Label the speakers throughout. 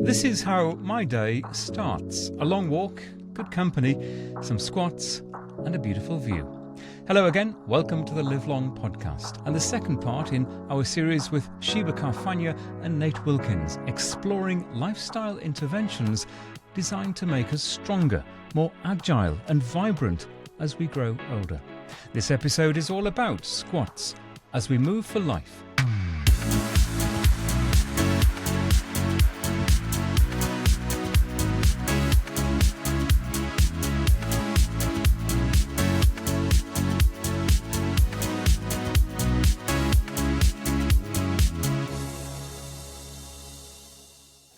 Speaker 1: This is how my day starts. A long walk, good company, some squats, and a beautiful view. Hello again, welcome to the Live Long podcast, and the second part in our series with Sheba Carfagna and Nate Wilkins, exploring lifestyle interventions designed to make us stronger, more agile and vibrant as we grow older. This episode is all about squats as we move for life.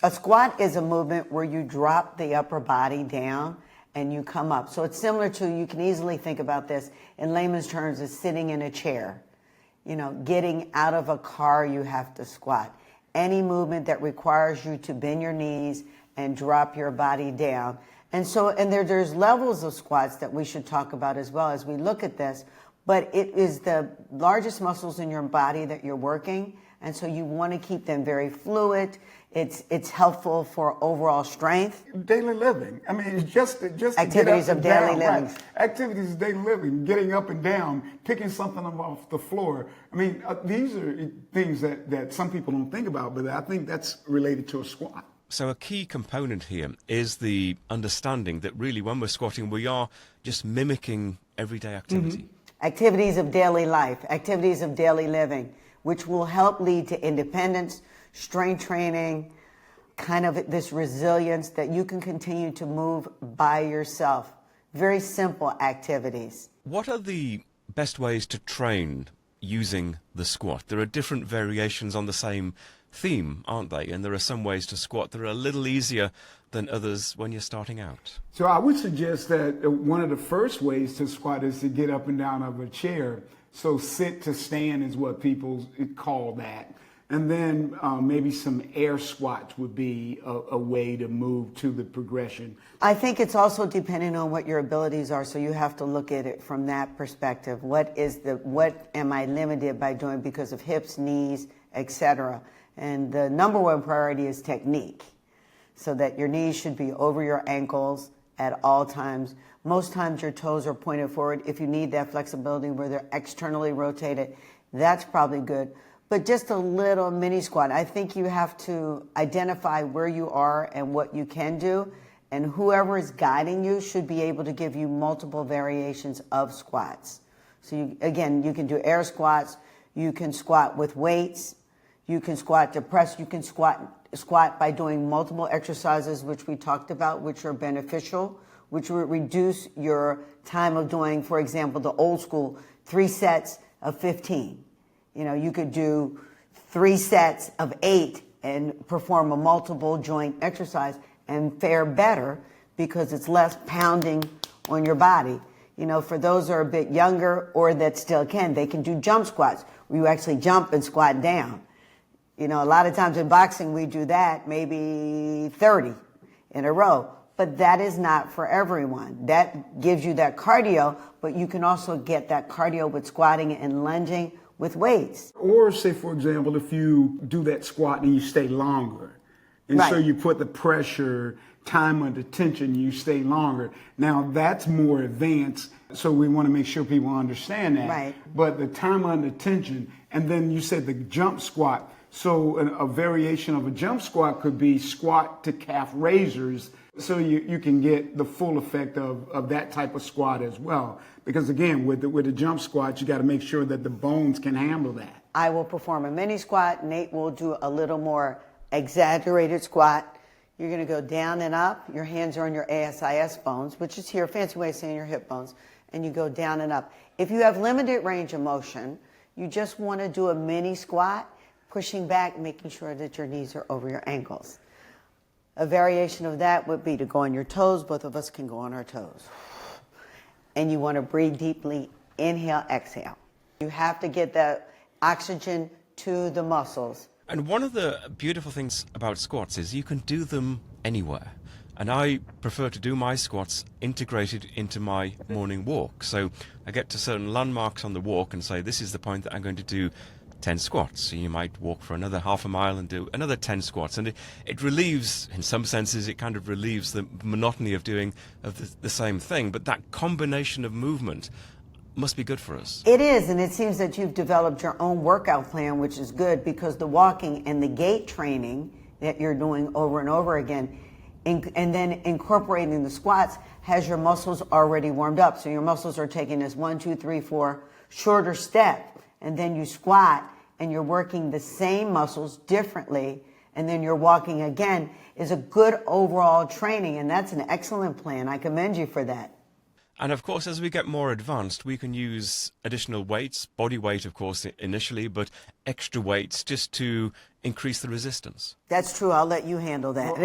Speaker 2: A squat is a movement where you drop the upper body down and you come up. So it's similar to, you can easily think about this in layman's terms as sitting in a chair. You know, getting out of a car, you have to squat. Any movement that requires you to bend your knees and drop your body down. And there's levels of squats that we should talk about as well as we look at this, but it is the largest muscles in your body that you're working. And so you want to keep them very fluid. It's helpful for overall strength.
Speaker 3: Daily living. I mean, it's just
Speaker 2: activities of daily living.
Speaker 3: Right. Activities of daily living, getting up and down, picking something up off the floor. I mean, these are things that some people don't think about, but I think that's related to a squat.
Speaker 4: So a key component here is the understanding that really when we're squatting, we are just mimicking everyday activity.
Speaker 2: Mm-hmm. Activities of daily life, activities of daily living, which will help lead to independence, strength training, kind of this resilience that you can continue to move by yourself. Very simple activities.
Speaker 4: What are the best ways to train using the squat? There are different variations on the same theme, aren't they? And there are some ways to squat that are a little easier than others when you're starting out.
Speaker 3: So I would suggest that one of the first ways to squat is to get up and down of a chair. So sit to stand is what people call that. And then maybe some air squats would be a way to move to the progression.
Speaker 2: I think it's also depending on what your abilities are, so you have to look at it from that perspective. What am I limited by doing because of hips, knees, etc.? And the number one priority is technique, so that your knees should be over your ankles at all times. Most times your toes are pointed forward. If you need that flexibility where they're externally rotated, that's probably good. But just a little mini squat. I think you have to identify where you are and what you can do, and whoever is guiding you should be able to give you multiple variations of squats. So you can do air squats, you can squat with weights, you can squat to press, you can squat by doing multiple exercises, which we talked about, which are beneficial, which would reduce your time of doing, for example, the old school 3 sets of 15. You know, you could do 3 sets of 8 and perform a multiple joint exercise and fare better because it's less pounding on your body. You know, for those who are a bit younger or that still can, they can do jump squats where you actually jump and squat down. You know, a lot of times in boxing we do that, maybe 30 in a row. But that is not for everyone. That gives you that cardio, but you can also get that cardio with squatting and lunging with weights.
Speaker 3: Or say, for example, if you do that squat and you stay longer, and
Speaker 2: right.
Speaker 3: So you put the pressure, time under tension, you stay longer. Now that's more advanced, so we want to make sure people understand that.
Speaker 2: Right.
Speaker 3: But the time under tension, and then you said the jump squat. So a variation of a jump squat could be squat to calf raisers, so you can get the full effect of that type of squat as well. Because again, with the jump squat, you got to make sure that the bones can handle that.
Speaker 2: I will perform a mini squat. Nate will do a little more exaggerated squat. You're going to go down and up. Your hands are on your ASIS bones, which is here, a fancy way of saying your hip bones. And you go down and up. If you have limited range of motion, you just want to do a mini squat, pushing back, making sure that your knees are over your ankles. A variation of that would be to go on your toes. Both of us can go on our toes. And you want to breathe deeply, inhale, exhale. You have to get that oxygen to the muscles.
Speaker 4: And one of the beautiful things about squats is you can do them anywhere. And I prefer to do my squats integrated into my morning walk. So I get to certain landmarks on the walk and say, this is the point that I'm going to do 10 squats. So you might walk for another half a mile and do another 10 squats. And it relieves, in some senses, it kind of relieves the monotony of doing the same thing. But that combination of movement must be good for us.
Speaker 2: It is, and it seems that you've developed your own workout plan, which is good, because the walking and the gait training that you're doing over and over again, and then incorporating the squats, has your muscles already warmed up. So your muscles are taking this 1, 2, 3, 4 shorter step, and then you squat and you're working the same muscles differently, and then you're walking again, is a good overall training, and that's an excellent plan. I commend you for that.
Speaker 4: And of course, as we get more advanced, we can use additional weights, body weight, of course, initially, but extra weights just to increase the resistance.
Speaker 2: That's true. I'll let you handle that.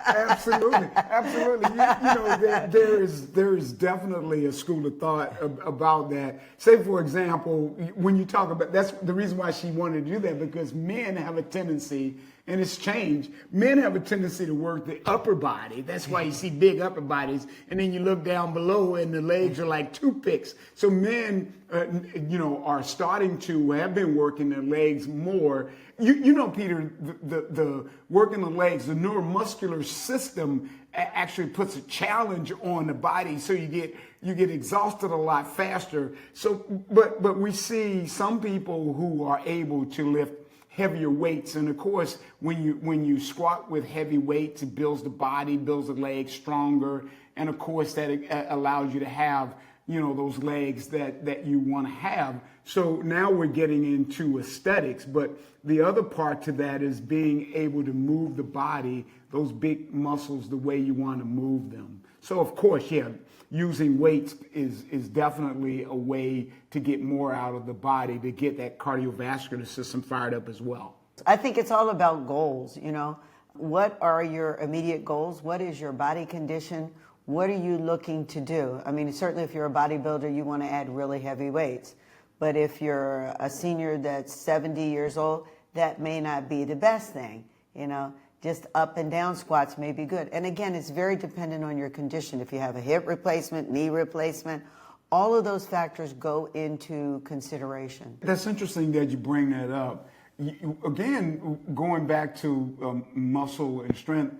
Speaker 3: Absolutely, absolutely. You know, there is definitely a school of thought about that. Say, for example, when you talk about, that's the reason why she wanted to do that, because men have a tendency, and it's changed, men have a tendency to work the upper body. That's why you see big upper bodies, and then you look down below and the legs are like toothpicks. So men, are starting to, have been working their legs more. You know, Peter, the working the legs, the neuromuscular system actually puts a challenge on the body, so you get exhausted a lot faster. So, but we see some people who are able to lift heavier weights, and of course, when you squat with heavy weights, it builds the body, builds the legs stronger, and of course that allows you to have those legs that you want to have. So now we're getting into aesthetics, but the other part to that is being able to move the body, those big muscles, the way you want to move them. So of course, using weights is definitely a way to get more out of the body, to get that cardiovascular system fired up as well.
Speaker 2: I think it's all about goals, What are your immediate goals? What is your body condition? What are you looking to do? I mean, certainly if you're a bodybuilder, you want to add really heavy weights. But if you're a senior that's 70 years old, that may not be the best thing, Just up and down squats may be good. And again, it's very dependent on your condition. If you have a hip replacement, knee replacement, all of those factors go into consideration.
Speaker 3: That's interesting that you bring that up. Again, going back to muscle and strength,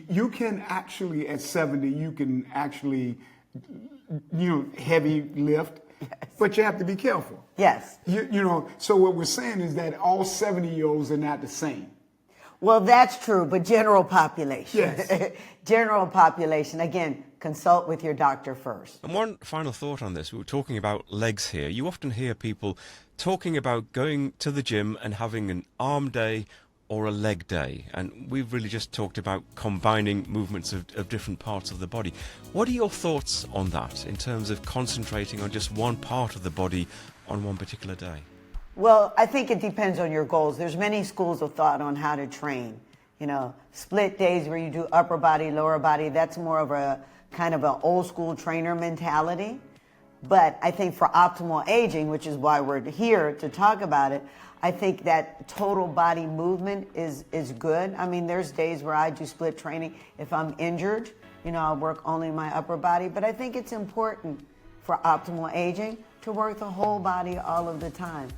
Speaker 3: you can actually, at 70, you can actually, heavy lift, yes. But you have to be careful.
Speaker 2: Yes.
Speaker 3: So what we're saying is that all 70-year-olds are not the same.
Speaker 2: Well, that's true, but general population.
Speaker 3: Yes.
Speaker 2: General population. Again, consult with your doctor first.
Speaker 4: And one final thought on this. We were talking about legs here. You often hear people talking about going to the gym and having an arm day or a leg day. And we've really just talked about combining movements of different parts of the body. What are your thoughts on that in terms of concentrating on just one part of the body on one particular day?
Speaker 2: Well, I think it depends on your goals. There's many schools of thought on how to train. Split days where you do upper body, lower body. That's more of a kind of an old school trainer mentality. But I think for optimal aging, which is why we're here to talk about it, I think that total body movement is good. I mean, there's days where I do split training. If I'm injured, I'll work only my upper body. But I think it's important for optimal aging to work the whole body all of the time.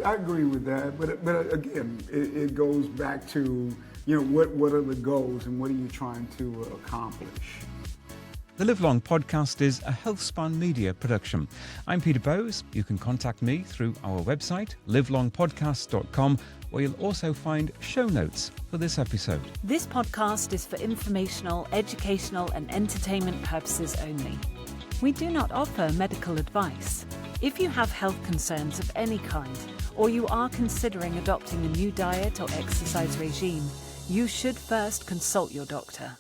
Speaker 3: I agree with that, but again, it goes back to, what are the goals and what are you trying to accomplish?
Speaker 1: The Live Long podcast is a HealthSpan Media production. I'm Peter Bowes. You can contact me through our website, livelongpodcast.com, where you'll also find show notes for this episode.
Speaker 5: This podcast is for informational, educational and entertainment purposes only. We do not offer medical advice. If you have health concerns of any kind, or you are considering adopting a new diet or exercise regime, you should first consult your doctor.